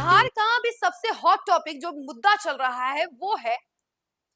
बिहार का अभी सबसे हॉट टॉपिक जो मुद्दा चल रहा है वो है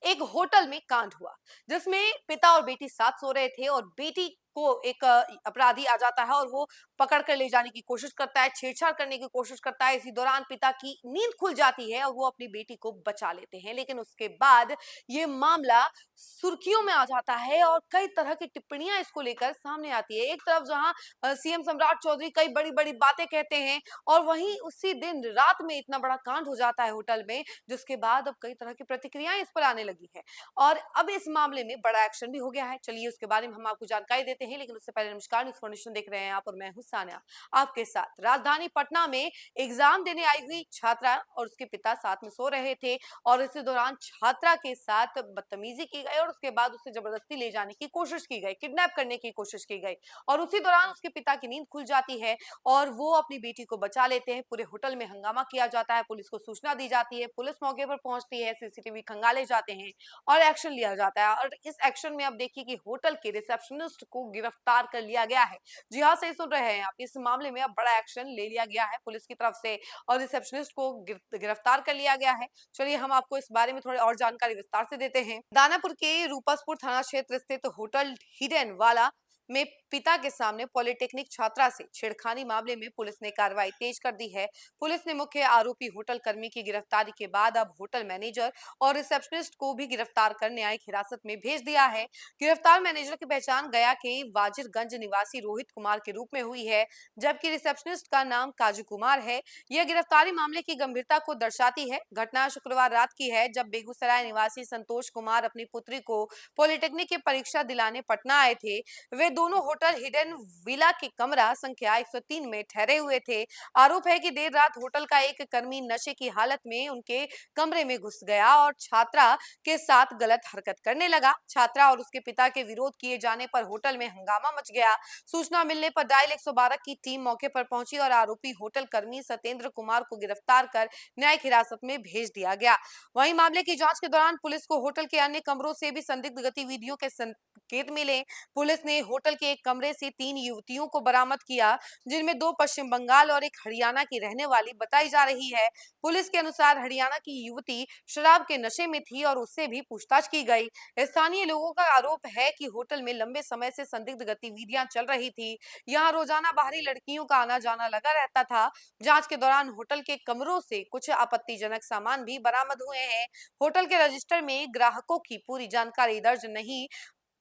एक होटल में कांड हुआ जिसमें पिता और बेटी साथ सो रहे थे और बेटी को एक अपराधी आ जाता है और वो पकड़ कर ले जाने की कोशिश करता है, छेड़छाड़ करने की कोशिश करता है। इसी दौरान पिता की नींद खुल जाती है और वो अपनी बेटी को बचा लेते हैं, लेकिन उसके बाद ये मामला सुर्खियों में आ जाता है और कई तरह की टिप्पणियां इसको लेकर सामने आती है। एक तरफ जहां सीएम सम्राट चौधरी कई बड़ी बड़ी बातें कहते हैं और वहीं उसी दिन रात में इतना बड़ा कांड हो जाता है होटल में, जिसके बाद अब कई तरह की प्रतिक्रियाएं इस पर आने लगी है और अब इस मामले में बड़ा एक्शन भी हो गया है। चलिए उसके बारे में हम आपको जानकारी देते हैं, लेकिन उससे पहले नमस्कार, न्यूज़ फॉर्नेशन देख रहे हैं आप और मैं हूं सान्या आपके साथ। राजधानी पटना में एग्जाम देने आई हुई छात्रा और उसके पिता साथ में सो रहे थे और इसी दौरान छात्रा के साथ बदतमीजी की गई और उसके बाद उसे जबरदस्ती ले जाने की कोशिश की गई, किडनैप करने की कोशिश की गई और उसी दौरान उसके पिता की नींद खुल जाती है और वो अपनी बेटी को बचा लेते हैं। पूरे होटल में हंगामा किया जाता है, पुलिस को सूचना दी जाती है, पुलिस मौके पर पहुंचती है, सीसीटीवी खंगाले जाते हैं और एक्शन लिया जाता है। और इस एक्शन में अब देखिए कि होटल के रिसेप्शनिस्ट को गिरफ्तार कर लिया गया है। जी हाँ, सही सुन रहे हैं आप, इस मामले में अब बड़ा एक्शन ले लिया गया है पुलिस की तरफ से और रिसेप्शनिस्ट को गिरफ्तार कर लिया गया है। चलिए हम आपको इस बारे में थोड़ी और जानकारी विस्तार से देते हैं। दानापुर के रूपसपुर थाना क्षेत्र स्थित होटल हिडन वाला में पिता के सामने पॉलिटेक्निक छात्रा से छेड़खानी मामले में पुलिस ने कार्रवाई तेज कर दी है। पुलिस ने मुख्य आरोपी होटल कर्मी की गिरफ्तारी के बाद अब होटल मैनेजर और रिसेप्शनिस्ट को भी गिरफ्तार कर न्यायिक हिरासत में भेज दिया है। गिरफ्तार मैनेजर की पहचान गया के वाजिरगंज निवासी रोहित कुमार के रूप में हुई है, जबकि रिसेप्शनिस्ट का नाम काजू कुमार है। यह गिरफ्तारी मामले की गंभीरता को दर्शाती है। घटना शुक्रवार रात की है, जब बेगूसराय निवासी संतोष कुमार अपनी पुत्री को पॉलिटेक्निक की परीक्षा दिलाने पटना आए थे। वे दोनों होटल हिडन विला के कमरा संख्या 103 में ठहरे हुए थे। आरोप है कि देर रात होटल का एक कर्मी नशे की हालत में उनके कमरे में घुस गया और छात्रा के साथ गलत हरकत करने लगा। छात्रा और उसके पिता के विरोध किए जाने पर होटल में हंगामा मच गया। सूचना मिलने पर डायल 112 की टीम मौके पर पहुंची और आरोपी होटल कर्मी सत्येंद्र कुमार को गिरफ्तार कर न्यायिक हिरासत में भेज दिया गया। वहीं मामले की जांच के दौरान पुलिस को होटल के अन्य कमरों से भी संदिग्ध गतिविधियों के संकेत मिले। पुलिस ने होटल के एक कमरे से 3 युवतियों को बरामद किया, जिनमें 2 पश्चिम बंगाल और एक हरियाणा की रहने वाली बताई जा रही है। पुलिस के अनुसार हरियाणा की युवती शराब के नशे में थी और उससे भी पूछताछ की गई। स्थानीय लोगों का आरोप है कि होटल में लंबे समय से संदिग्ध गतिविधियां चल रही थी। यहाँ रोजाना बाहरी लड़कियों का आना जाना लगा रहता था। जांच के दौरान होटल के कमरों से कुछ आपत्तिजनक सामान भी बरामद हुए हैं। होटल के रजिस्टर में ग्राहकों की पूरी जानकारी दर्ज नहीं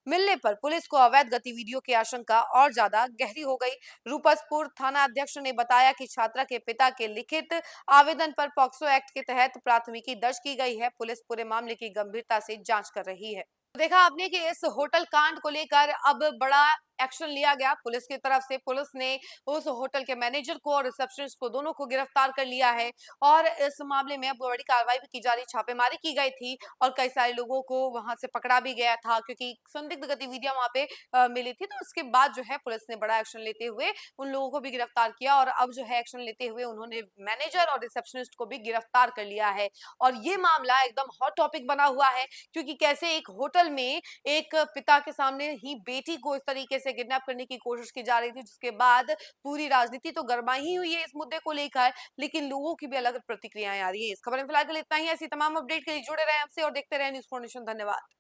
मिलने पर पुलिस को अवैध गतिविधियों की आशंका और ज्यादा गहरी हो गई। रूपसपुर थाना अध्यक्ष ने बताया कि छात्रा के पिता के लिखित आवेदन पर पॉक्सो एक्ट के तहत प्राथमिकी दर्ज की गई है। पुलिस पूरे मामले की गंभीरता से जांच कर रही है। देखा आपने कि इस होटल कांड को लेकर अब बड़ा एक्शन लिया गया पुलिस की तरफ से। पुलिस ने उस होटल के मैनेजर को और रिसेप्शनिस्ट को, दोनों को गिरफ्तार कर लिया है और इस मामले में अब बड़ी कार्रवाई भी की जा रही, छापेमारी की गई थी और कई सारे लोगों को वहां से पकड़ा भी गया था क्योंकि संदिग्ध गतिविधियां वहां पे मिली थी। तो उसके बाद जो है पुलिस ने बड़ा एक्शन लेते हुए उन लोगों को भी गिरफ्तार किया और अब जो है एक्शन लेते हुए उन्होंने मैनेजर और रिसेप्शनिस्ट को भी गिरफ्तार कर लिया है। और ये मामला एकदम हॉट टॉपिक बना हुआ है क्योंकि कैसे एक होटल में एक पिता के सामने ही बेटी को इस तरीके से किडनैप करने की कोशिश की जा रही थी, जिसके बाद पूरी राजनीति तो गरमाई ही हुई है इस मुद्दे को लेकर, लेकिन लोगों की भी अलग प्रतिक्रियाएं आ रही है। इस खबर में फिलहाल इतना ही। ऐसी तमाम अपडेट के लिए जुड़े रहे हमसे और देखते रहे न्यूज़ फॉर्नेशन। धन्यवाद।